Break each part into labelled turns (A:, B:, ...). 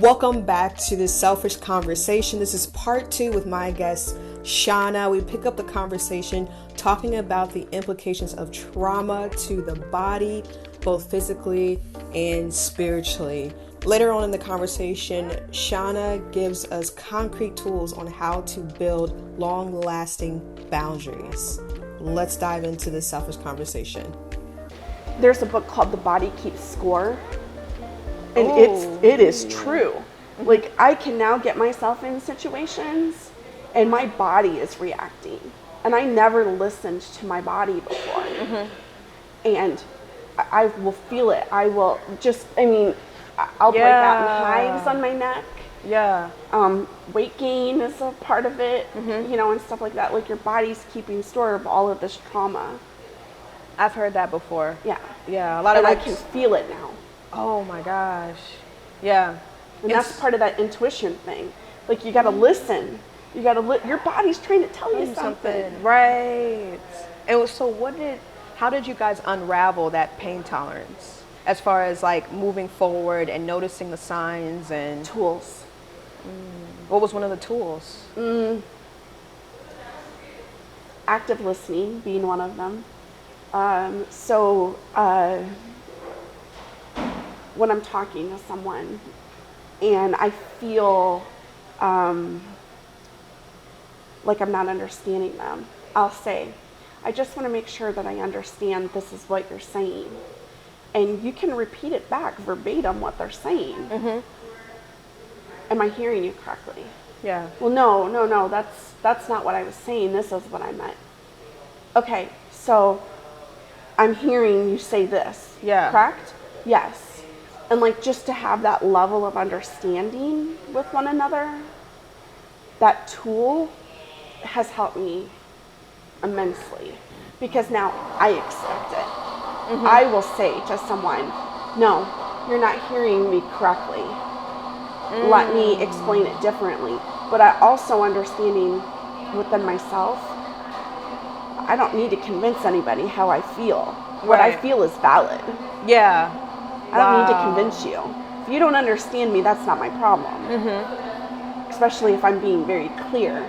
A: Welcome back to this selfish conversation. This is part 2 with my guest, Shawna. We pick up the conversation talking about the implications of trauma to the body, both physically and spiritually. Later on in the conversation, Shawna gives us concrete tools on how to build long-lasting boundaries. Let's dive into this selfish conversation.
B: There's a book called The Body Keeps Score. And it is true. Like, I can now get myself in situations and my body is reacting. And I never listened to my body before. And I will feel it. I will just, I'll break out in hives on my neck.
C: Yeah.
B: Weight gain is a part of it, and stuff like that. Like, your body's keeping store of all of this trauma.
C: I've heard that before.
B: Yeah.
C: Yeah. A lot of
B: I can feel it now.
C: Oh my gosh. Yeah.
B: And that's part of that intuition thing. Like, you got to listen. You got to your body's trying to tell you something.
C: Right. And so how did you guys unravel that pain tolerance as far as like moving forward and noticing the signs and
B: tools?
C: What was one of the tools?
B: Active listening being one of them. When I'm talking to someone and I feel like I'm not understanding them, I'll say, I just want to make sure that I understand this is what you're saying. And you can repeat it back verbatim what they're saying. Am I hearing you correctly?
C: Yeah.
B: Well, no, that's not what I was saying. This is what I meant. Okay, so I'm hearing you say this.
C: Yeah.
B: Correct? Yes. And like, just to have that level of understanding with one another, that tool has helped me immensely, because now I accept it. I will say to someone, no, you're not hearing me correctly. Let me explain it differently. But I also understanding within myself, I don't need to convince anybody how I feel. What I feel is valid.
C: Yeah.
B: I don't need to convince you. If you don't understand me, that's not my problem. Especially if I'm being very clear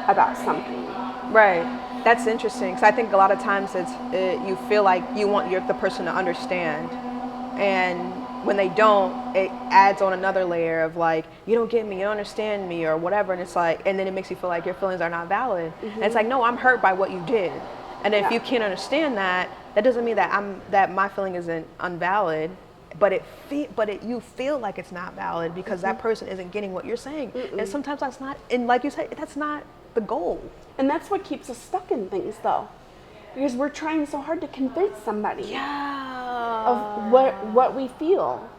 B: about something.
C: Right. That's interesting, because I think a lot of times you feel like you want the person to understand, and when they don't, it adds on another layer of like, you don't get me, you don't understand me, or whatever, and it's like, and then it makes you feel like your feelings are not valid. And it's like, no, I'm hurt by what you did, and if you can't understand that, that doesn't mean that my feeling isn't invalid, but you feel like it's not valid because that person isn't getting what you're saying. And sometimes that's not, and like you said, that's not the goal.
B: And that's what keeps us stuck in things, though, because we're trying so hard to convince somebody of what we feel.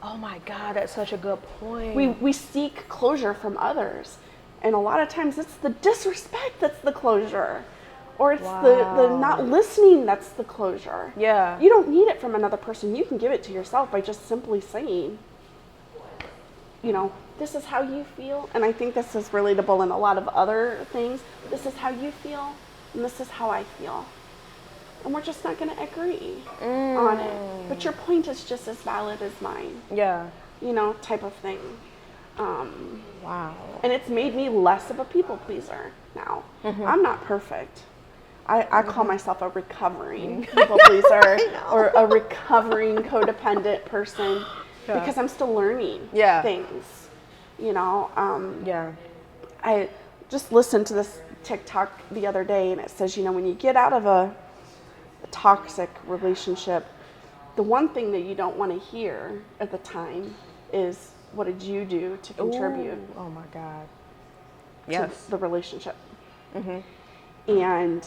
C: Oh my God, that's such a good point.
B: We seek closure from others, and a lot of times it's the disrespect that's the closure. Or it's the not listening that's the closure.
C: Yeah.
B: You don't need it from another person. You can give it to yourself by just simply saying, this is how you feel. And I think this is relatable in a lot of other things. This is how you feel, and this is how I feel. And we're just not going to agree on it. But your point is just as valid as mine.
C: Yeah.
B: Type of thing.
C: Wow.
B: And it's made me less of a people pleaser now. I'm not perfect. I call myself a recovering people pleaser or a recovering codependent person because I'm still learning things. I just listened to this TikTok the other day, and it says, when you get out of a toxic relationship, the one thing that you don't want to hear at the time is, what did you do to contribute?
C: Ooh, oh my God.
B: To the relationship. And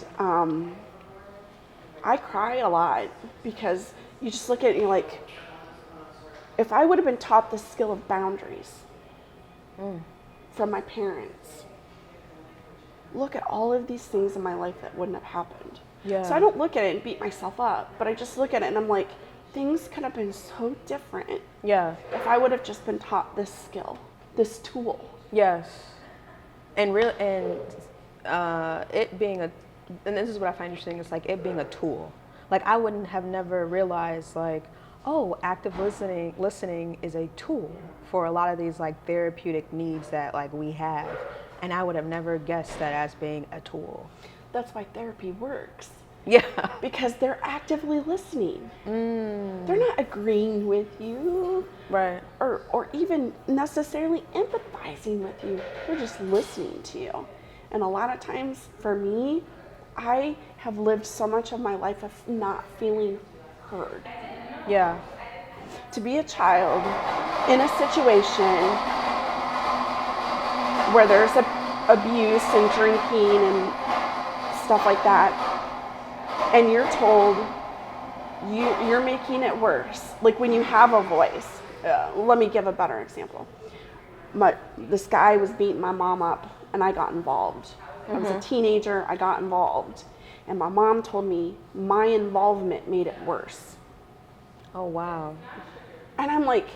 B: I cry a lot because you just look at it and you're like, if I would have been taught the skill of boundaries from my parents, look at all of these things in my life that wouldn't have happened.
C: Yeah.
B: So I don't look at it and beat myself up, but I just look at it and I'm like, things could have been so different if I would have just been taught this skill, this tool.
C: Yes. And it being and this is what I find interesting, is like it being a tool. Like, I wouldn't have never realized, like, oh, active listening is a tool for a lot of these like therapeutic needs that like we have. And I would have never guessed that as being a tool.
B: That's why therapy works.
C: Yeah.
B: Because they're actively listening. They're not agreeing with you.
C: Right.
B: Or even necessarily empathizing with you. They're just listening to you. And a lot of times for me, I have lived so much of my life of not feeling heard.
C: Yeah.
B: To be a child in a situation where there's abuse and drinking and stuff like that, and you're told you're making it worse. Like when you have a voice. Let me give a better example. This guy was beating my mom up, and I got involved. I was a teenager. I got involved, and my mom told me my involvement made it worse.
C: Oh wow.
B: And I'm like,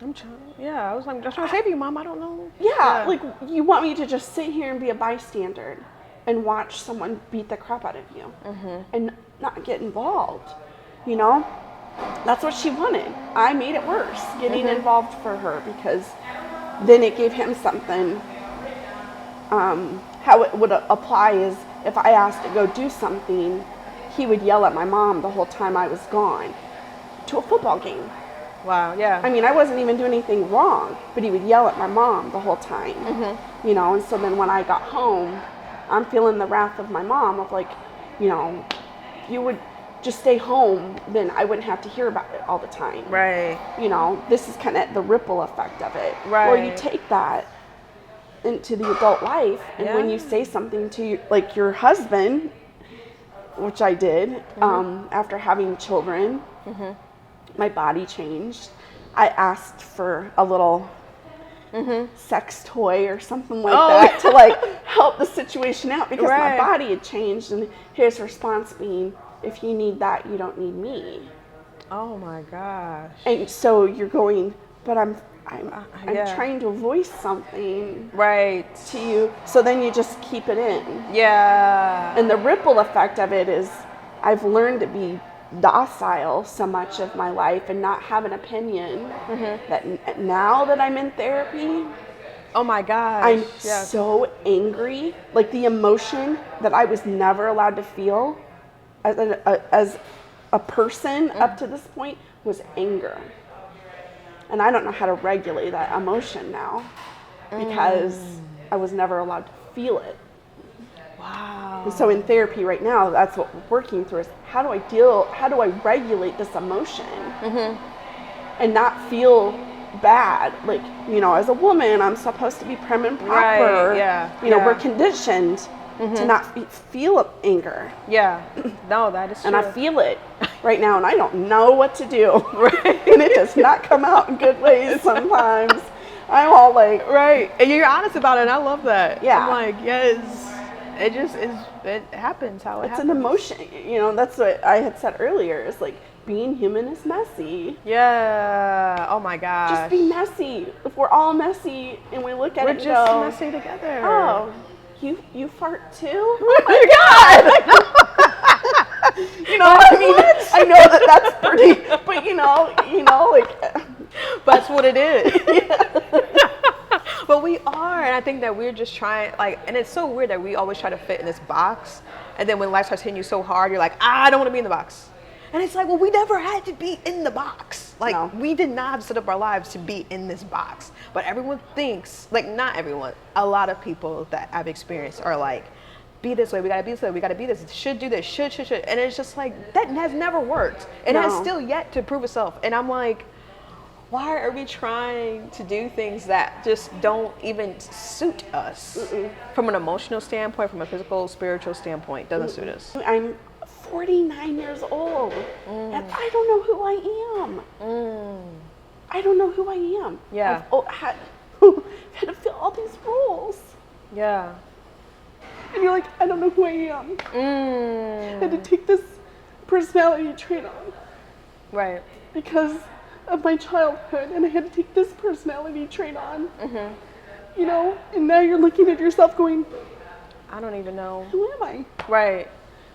C: I'm trying to save you, Mom. I don't know.
B: Yeah, like you want me to just sit here and be a bystander and watch someone beat the crap out of you and not get involved, you know? That's what she wanted. I made it worse getting involved for her, because then it gave him something. How it would apply is if I asked to go do something, he would yell at my mom the whole time I was gone to a football game.
C: Wow, yeah.
B: I mean, I wasn't even doing anything wrong, but he would yell at my mom the whole time, you know, and so then when I got home, I'm feeling the wrath of my mom of like, you know, you would just stay home, then I wouldn't have to hear about it all the time.
C: Right.
B: You know, this is kind of the ripple effect of it.
C: Right.
B: Or you take that into the adult life, and when you say something to like your husband, which I did, after having children, my body changed. I asked for a little sex toy or something like that to like help the situation out, because my body had changed, and his response being, if you need that, you don't need me.
C: Oh my gosh.
B: And so you're going, but I'm trying to voice something to you, so then you just keep it in.
C: Yeah.
B: And the ripple effect of it is I've learned to be docile so much of my life and not have an opinion, that now that I'm in therapy,
C: oh my gosh,
B: I'm so angry. Like the emotion that I was never allowed to feel as a person up to this point was anger. And I don't know how to regulate that emotion now, because I was never allowed to feel it.
C: Wow.
B: And so in therapy right now, that's what we're working through, is how do I regulate this emotion and not feel bad? Like, you know, as a woman, I'm supposed to be prim and proper.
C: Right, yeah.
B: You know, we're conditioned to not feel anger.
C: Yeah. No, that is true.
B: And I feel it right now, and I don't know what to do. And it does not come out in good ways sometimes. I'm all like...
C: Right. And you're honest about it, and I love that.
B: Yeah.
C: I'm like, yes. It just is, it happens how it happens.
B: It's an emotion, you know, that's what I had said earlier. It's like, being human is messy.
C: Yeah. Oh my gosh.
B: Just be messy. If we're all messy and we look at it and go,
C: we're just messy together.
B: Oh, you fart too? Oh my God. You know, I mean, I know that's pretty, but you know, like.
C: That's what it is. But we are, and I think that we're just trying, like, and it's so weird that we always try to fit in this box, and then when life starts hitting you so hard, you're like, I don't want to be in the box. And it's like, well, we never had to be in the box. Like,
B: no.
C: We did not have to set up our lives to be in this box. But everyone thinks, like, not everyone, a lot of people that I've experienced are like, be this way, we gotta be this way, we gotta be this, should do this, should. And it's just like, that has never worked. And it has still yet to prove itself. And I'm like, why are we trying to do things that just don't even suit us? From an emotional standpoint, from a physical, spiritual standpoint, doesn't suit us.
B: I'm 49 years old, and I don't know who I am. I don't know who I am.
C: Yeah.
B: I've had to fill all these roles.
C: Yeah.
B: And you're like, I don't know who I am. I had to take this personality trait on.
C: Right.
B: Because of my childhood, and I had to take this personality trait on. You know, and now you're looking at yourself going,
C: I don't even know.
B: Who am I?
C: Right.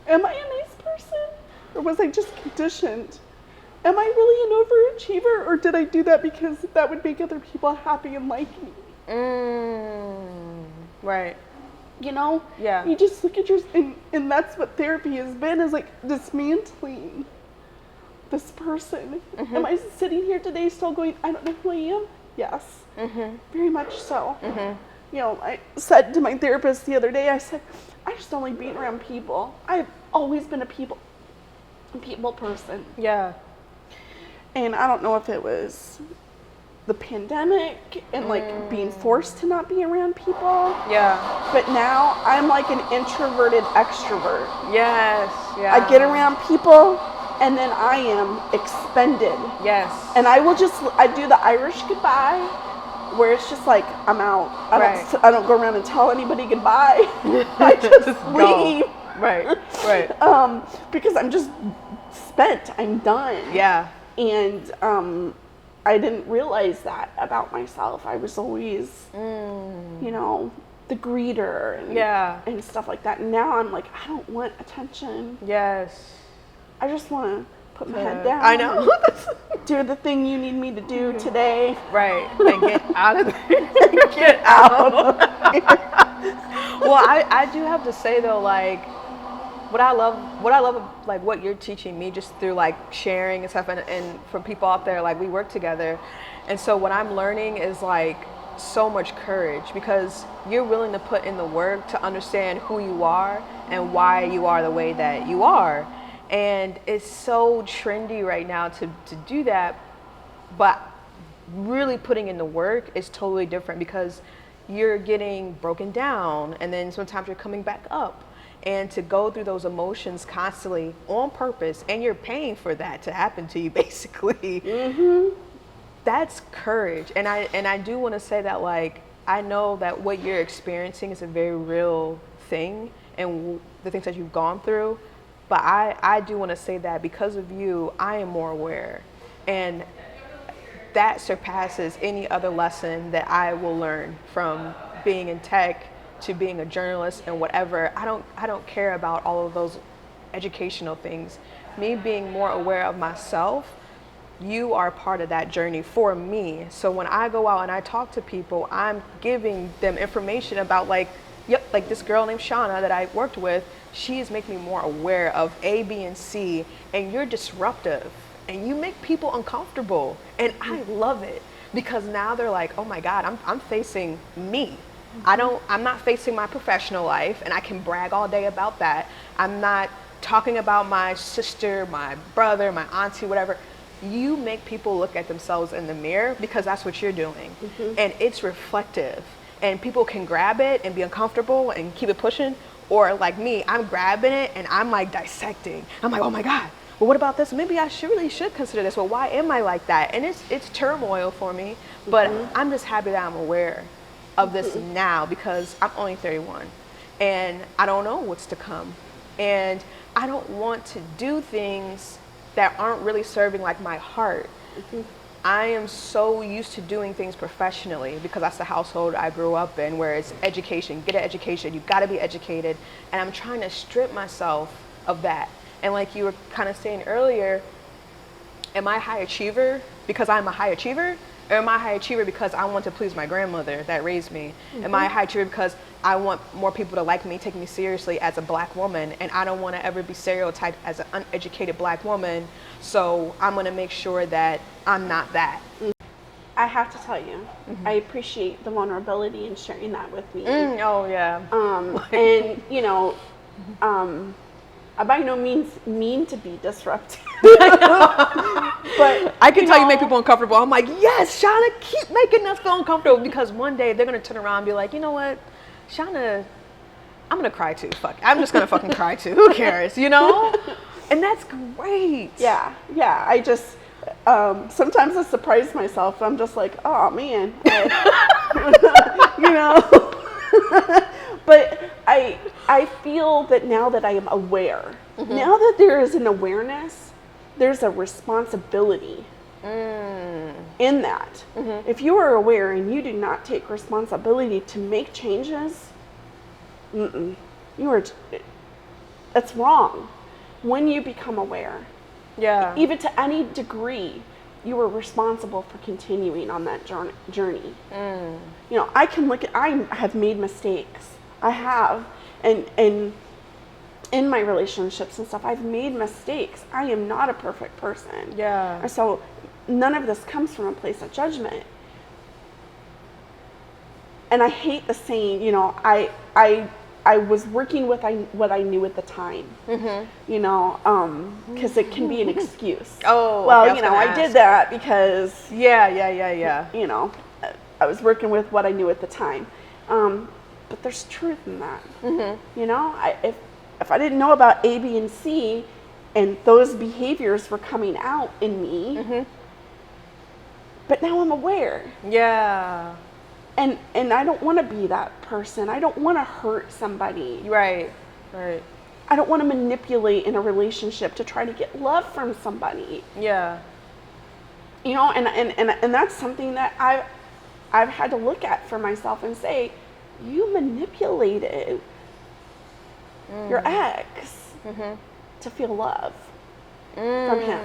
B: Am I a nice person? Or was I just conditioned am I really an overachiever, or did I do that because that would make other people happy and like me?
C: Right.
B: You know?
C: Yeah.
B: You just look at and that's what therapy has been, is like dismantling this person. Am I sitting here today still going, I don't know who I am? Yes. Very much so. You know, I said to my therapist the other day, I said, I just don't like being around people. I've always been a people person.
C: Yeah.
B: And I don't know if it was the pandemic and like being forced to not be around people.
C: Yeah.
B: But now I'm like an introverted extrovert.
C: Yes. Yeah.
B: I get around people and then I am expended.
C: Yes.
B: And I do the Irish goodbye, where it's just like, I'm out. I don't go around and tell anybody goodbye. I just leave.
C: Right.
B: Because I'm just spent. I'm done.
C: Yeah.
B: And I didn't realize that about myself. I was always, you know, the greeter and stuff like that. And now I'm like, I don't want attention.
C: Yes.
B: I just want to put my head down.
C: I know.
B: Do the thing you need me to do today.
C: Right. And get out of there. Get out. Well, I do have to say though, like, what I love like what you're teaching me just through like sharing and stuff, and for people out there, like we work together, and so what I'm learning is like so much courage, because you're willing to put in the work to understand who you are and why you are the way that you are. And it's so trendy right now to do that, but really putting in the work is totally different, because you're getting broken down and then sometimes you're coming back up. And to go through those emotions constantly on purpose, and you're paying for that to happen to you, basically. That's courage. And I do want to say that, like, I know that what you're experiencing is a very real thing, and the things that you've gone through. But I do want to say that because of you, I am more aware, and that surpasses any other lesson that I will learn from being in tech to being a journalist and whatever. I don't care about all of those educational things. Me being more aware of myself, you are part of that journey for me. So when I go out and I talk to people, I'm giving them information about like this girl named Shawna that I worked with. She is making me more aware of A, B, and C, and you're disruptive and you make people uncomfortable, and I love it, because now they're like, oh my God, I'm facing me. I'm not facing my professional life, and I can brag all day about that. I'm not talking about my sister, my brother, my auntie, whatever. You make people look at themselves in the mirror, because that's what you're doing. And it's reflective, and people can grab it and be uncomfortable and keep it pushing, or like me, I'm grabbing it and I'm like dissecting. I'm like, oh my God, well, what about this? Maybe I really should consider this. Well, why am I like that? And it's turmoil for me, but I'm just happy that I'm aware of this now, because I'm only 31 and I don't know what's to come, and I don't want to do things that aren't really serving like my heart. I am so used to doing things professionally, because that's the household I grew up in, where it's education, get an education, you got to be educated, and I'm trying to strip myself of that. And like you were kind of saying earlier, am I a high achiever because I'm a high achiever? Or am I a high achiever because I want to please my grandmother that raised me? Am I a high achiever because I want more people to like me, take me seriously as a black woman, and I don't want to ever be stereotyped as an uneducated black woman, so I'm going to make sure that I'm not that?
B: I have to tell you, I appreciate the vulnerability in sharing that with me.
C: Oh, yeah.
B: And, you know, I by no means mean to be disruptive. But
C: I can tell you make people uncomfortable. I'm like, yes, Shawna, keep making us feel uncomfortable, because one day they're going to turn around and be like, you know what, Shawna, I'm going to cry too. Fuck, I'm just going to fucking cry too. Who cares, you know? And that's great.
B: Yeah. I just, sometimes I surprise myself. I'm just like, oh man, you know? But I feel that now that I am aware, now that there is an awareness, there's a responsibility in that. If you are aware and you do not take responsibility to make changes, that's wrong. When you become aware
C: Yeah.
B: Even to any degree, you were responsible for continuing on that journey. You know, I can look at, I have made mistakes. I have. And in my relationships and stuff, I've made mistakes. I am not a perfect person.
C: Yeah.
B: And so none of this comes from a place of judgment. And I hate the saying, you know, I was working with what I knew at the time, you know, because it can be an excuse.
C: Oh,
B: well,
C: okay,
B: you know, I did that because,
C: Yeah.
B: you know, I was working with what I knew at the time. But there's truth in that. You know, if I didn't know about A, B, and C, and those behaviors were coming out in me, but now I'm aware.
C: Yeah.
B: And I don't want to be that person. I don't want to hurt somebody.
C: Right.
B: I don't want to manipulate in a relationship to try to get love from somebody.
C: Yeah.
B: You know, and that's something that I've had to look at for myself and say, you manipulated your ex to feel love from him.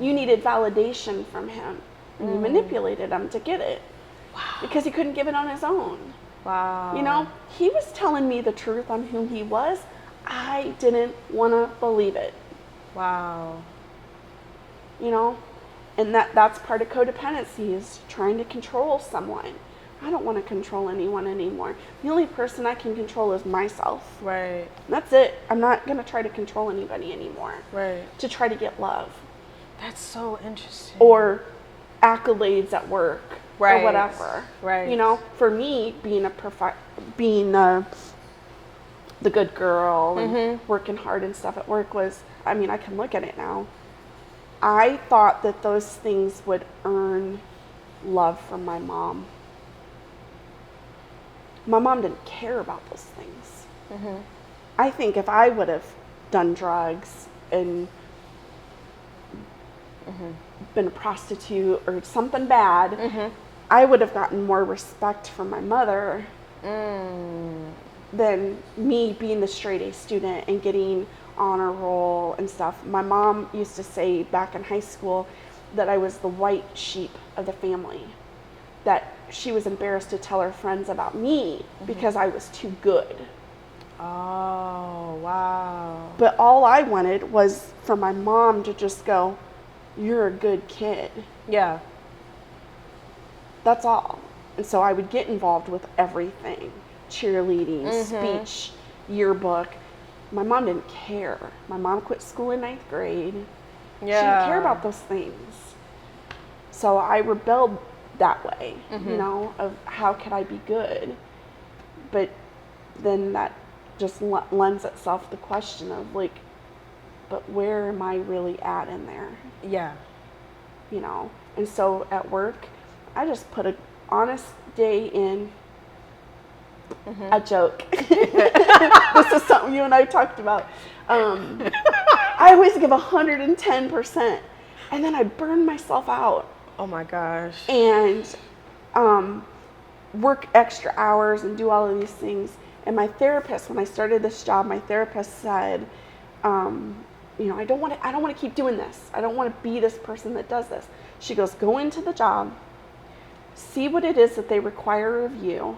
B: You needed validation from him, and you manipulated him to get it. Because he couldn't give it on his own.
C: Wow.
B: You know, he was telling me the truth on who he was. I didn't want to believe it.
C: Wow.
B: You know, and that's part of codependency, is trying to control someone. I don't want to control anyone anymore. The only person I can control is myself.
C: Right.
B: And that's it. I'm not going to try to control anybody anymore.
C: Right.
B: To try to get love.
C: That's so interesting.
B: Or accolades at work.
C: Right.
B: Or whatever.
C: Right.
B: You know, for me, being the good girl and working hard and stuff at work was, I mean, I can look at it now. I thought that those things would earn love from my mom. My mom didn't care about those things. I think if I would have done drugs and been a prostitute or something bad, I would have gotten more respect from my mother than me being the straight A student and getting honor roll and stuff. My mom used to say back in high school that I was the white sheep of the family, that she was embarrassed to tell her friends about me because I was too good.
C: Oh, wow.
B: But all I wanted was for my mom to just go, "You're a good kid."
C: Yeah.
B: That's all. And so I would get involved with everything. Cheerleading, speech, yearbook. My mom didn't care. My mom quit school in 9th grade.
C: Yeah.
B: She didn't care about those things. So I rebelled that way, you know, of how could I be good? But then that just lends itself to the question of like, but where am I really at in there?
C: Yeah.
B: You know? And so at work, I just put an honest day in. A joke. This is something you and I talked about. I always give 110%, and then I burn myself out.
C: Oh my gosh.
B: And work extra hours and do all of these things. And my therapist, when I started this job, my therapist said, you know, I don't want to keep doing this. I don't want to be this person that does this. She goes, go into the job, see what it is that they require of you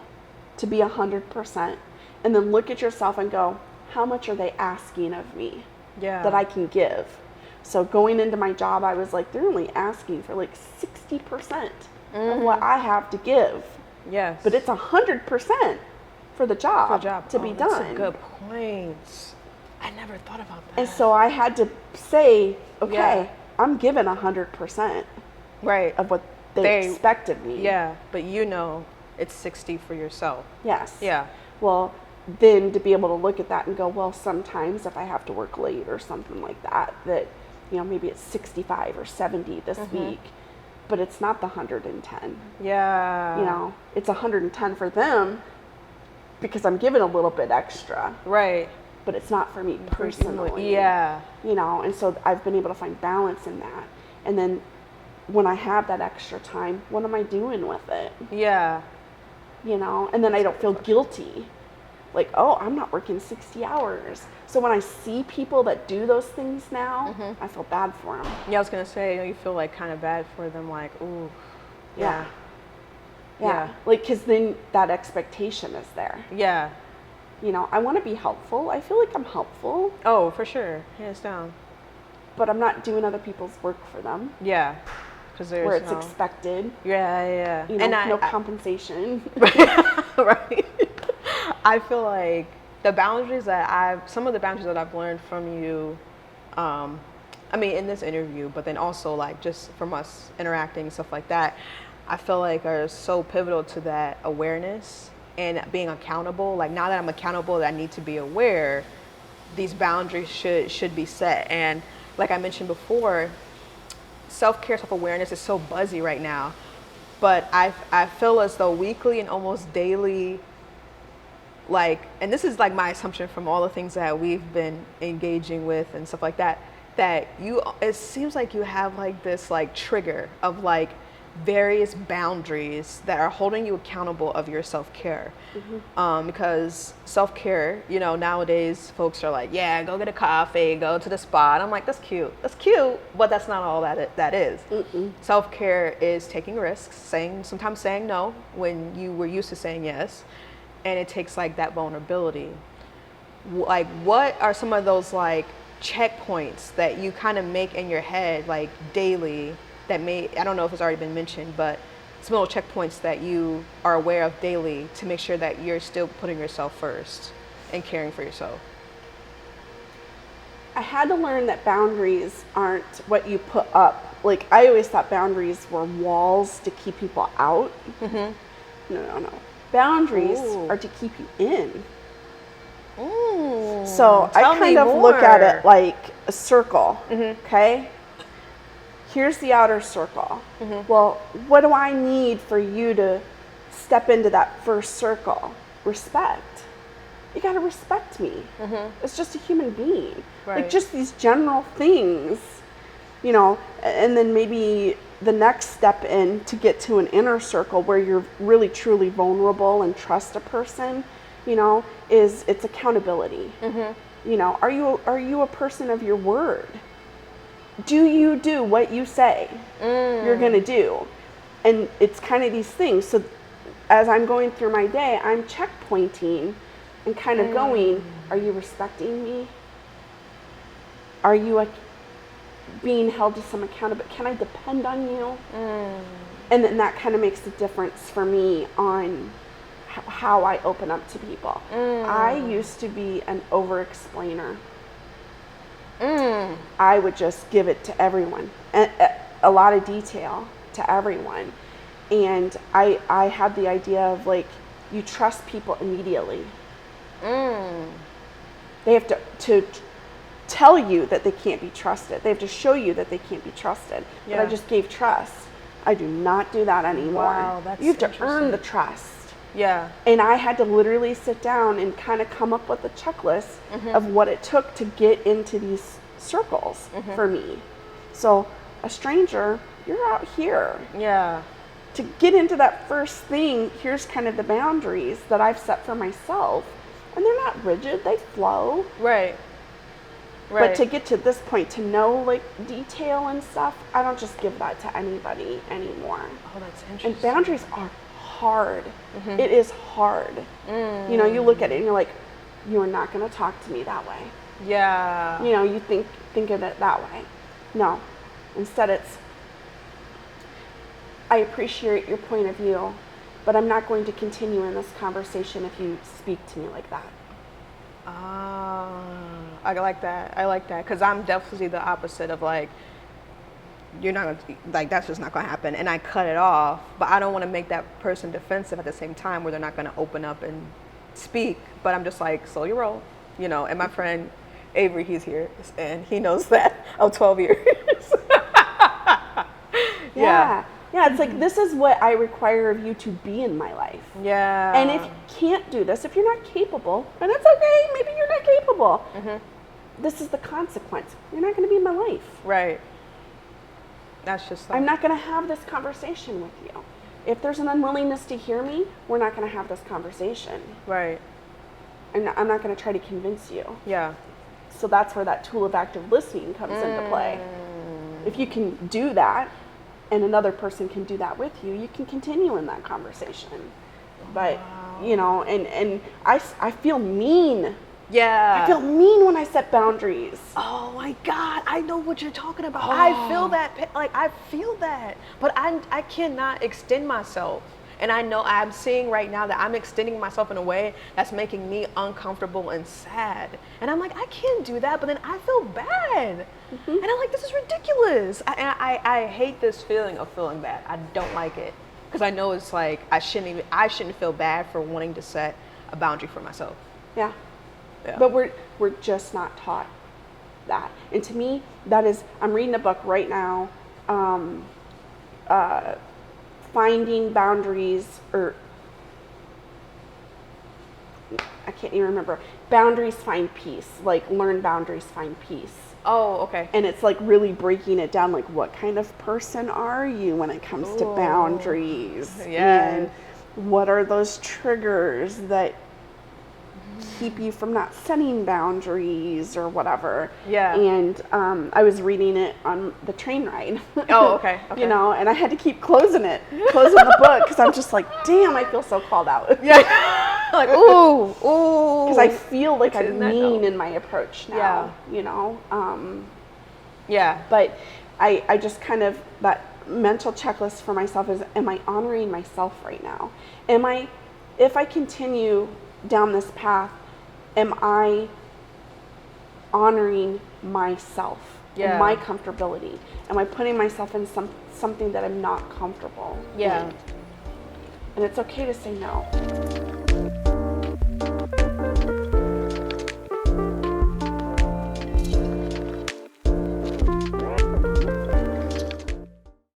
B: to be 100%, and then look at yourself and go, how much are they asking of me that I can give? So going into my job, I was like, they're only asking for like 60% of what I have to give.
C: Yes.
B: But it's 100% for the job, to be done.
C: That's a good point. I never thought about that.
B: And so I had to say, okay, I'm giving 100% of what they expect of me.
C: Yeah, but you know it's 60 for yourself.
B: Yes.
C: Yeah.
B: Well, then to be able to look at that and go, well, sometimes if I have to work late or something like that, you know, maybe it's 65 or 70 this week, but it's not the 110.
C: Yeah.
B: You know, it's 110 for them because I'm giving a little bit extra.
C: Right.
B: But it's not for me personally.
C: Yeah.
B: You know, and so I've been able to find balance in that. And then when I have that extra time, what am I doing with it?
C: Yeah.
B: You know, and then I don't feel guilty like, oh, I'm not working 60 hours. So when I see people that do those things now, I feel bad for them.
C: Yeah, I was gonna say, you feel like kind of bad for them, like, ooh,
B: Yeah.
C: Yeah.
B: Like, because then that expectation is there.
C: yeah.
B: You know, I want to be helpful. I feel like I'm helpful,
C: Oh, for sure, hands down.
B: but I'm not doing other people's work for them
C: Yeah, because there's
B: where it's
C: no,
B: expected.
C: yeah.
B: You know,
C: And
B: no compensation.
C: right. I feel like some of the boundaries that I've learned from you, I mean, in this interview, but then also like just from us interacting and stuff like that, I feel like are so pivotal to that awareness and being accountable. Like now that I'm accountable, that I need to be aware, these boundaries should be set. And like I mentioned before, self-care, self-awareness is so buzzy right now, but I feel as though weekly and almost daily, like, and this is like my assumption from all the things that we've been engaging with and stuff like that, that it seems like you have like this like trigger of like various boundaries that are holding you accountable of your self-care. Because self-care, you know, nowadays folks are like, yeah, go get a coffee, go to the spa. And I'm like, that's cute, but that's not all that is. Self-care is taking risks, sometimes saying no when you were used to saying yes, and it takes like that vulnerability. Like, what are some of those like checkpoints that you kind of make in your head like daily that I don't know if it's already been mentioned, but some little checkpoints that you are aware of daily to make sure that you're still putting yourself first and caring for yourself?
B: I had to learn that boundaries aren't what you put up. Like, I always thought boundaries were walls to keep people out. No. Boundaries are to keep you in. So I kind of look at it like a circle, okay? Here's the outer circle. Well, what do I need for you to step into that first circle? Respect. You got to respect me. It's just a human being.
C: Right.
B: Like, just these general things, you know, and then maybe the next step in to get to an inner circle where you're really truly vulnerable and trust a person, you know, it's accountability. You know, are you a person of your word? Do you do what you say you're going to do? And it's kind of these things. So as I'm going through my day, I'm checkpointing and kind of going, are you respecting me? Are you being held to some accountability? Can I depend on you? And then that kind of makes a difference for me on how I open up to people. I used to be an over-explainer. I would just give it to everyone, a lot of detail to everyone. And I had the idea of like, you trust people immediately. They have to tell you that they can't be trusted. They have to show you that they can't be trusted.
C: Yeah.
B: But I just gave trust. I do not do that anymore.
C: Wow, that's
B: you have to earn the trust.
C: Yeah.
B: And I had to literally sit down and kind of come up with a checklist of what it took to get into these circles for me. So a stranger, you're out here.
C: Yeah.
B: To get into that first thing, here's kind of the boundaries that I've set for myself. And they're not rigid, they flow.
C: Right.
B: But to get to this point, to know like detail and stuff, I don't just give that to anybody anymore.
C: Oh, that's interesting.
B: And boundaries are hard. It is hard. You know, you look at it and you're like, you are not going to talk to me that way.
C: Yeah.
B: You know, you think of it that way. No. Instead it's, I appreciate your point of view, but I'm not going to continue in this conversation if you speak to me like that.
C: I like that. Because I'm definitely the opposite of like, you're not gonna, like, that's just not gonna happen, and I cut it off. But I don't want to make that person defensive at the same time where they're not gonna open up and speak. But I'm just like, slow your roll, you know. And my friend Avery, he's here, and he knows that of 12 years.
B: Yeah, it's like, this is what I require of you to be in my life.
C: Yeah.
B: And if you can't do this, if you're not capable, and it's okay, maybe you're not capable. This is the consequence. You're not going to be in my life.
C: Right. That's just like,
B: I'm not going to have this conversation with you. If there's an unwillingness to hear me, we're not going to have this conversation.
C: Right.
B: and I'm not going to try to convince you.
C: Yeah.
B: So that's where that tool of active listening comes into play. If you can do that, and another person can do that with you, you can continue in that conversation. But, you know, and I feel mean.
C: Yeah.
B: I feel mean when I set boundaries.
C: Oh my God, I know what you're talking about. I feel that, like I feel that, but I cannot extend myself. And I know I'm seeing right now that I'm extending myself in a way that's making me uncomfortable and sad. And I'm like, I can't do that, but then I feel bad. And I'm like, this is ridiculous. I hate this feeling of feeling bad. I don't like it. Because I know it's like, I shouldn't feel bad for wanting to set a boundary for myself.
B: Yeah.
C: Yeah.
B: But we're just not taught that. And to me, that is, I'm reading a book right now, finding boundaries, or I can't even remember. Boundaries find peace. Like, learn boundaries, find peace.
C: Oh, okay.
B: And it's like really breaking it down. Like, what kind of person are you when it comes to boundaries?
C: Yes.
B: And what are those triggers that keep you from not setting boundaries or whatever?
C: Yeah.
B: And I was reading it on the train ride.
C: Oh, okay.
B: You know, and I had to keep closing the book, because I'm just like, damn, I feel so called out.
C: Yeah. Like, ooh.
B: Because I feel like I'm
C: Isn't that
B: mean
C: dope?
B: in my approach now.
C: Yeah.
B: You know.
C: Yeah.
B: But I just kind of, that mental checklist for myself is, am I honoring myself right now? If I continue down this path, am I honoring myself and my comfortability? Am I putting myself in something that I'm not comfortable in? And it's okay to say no.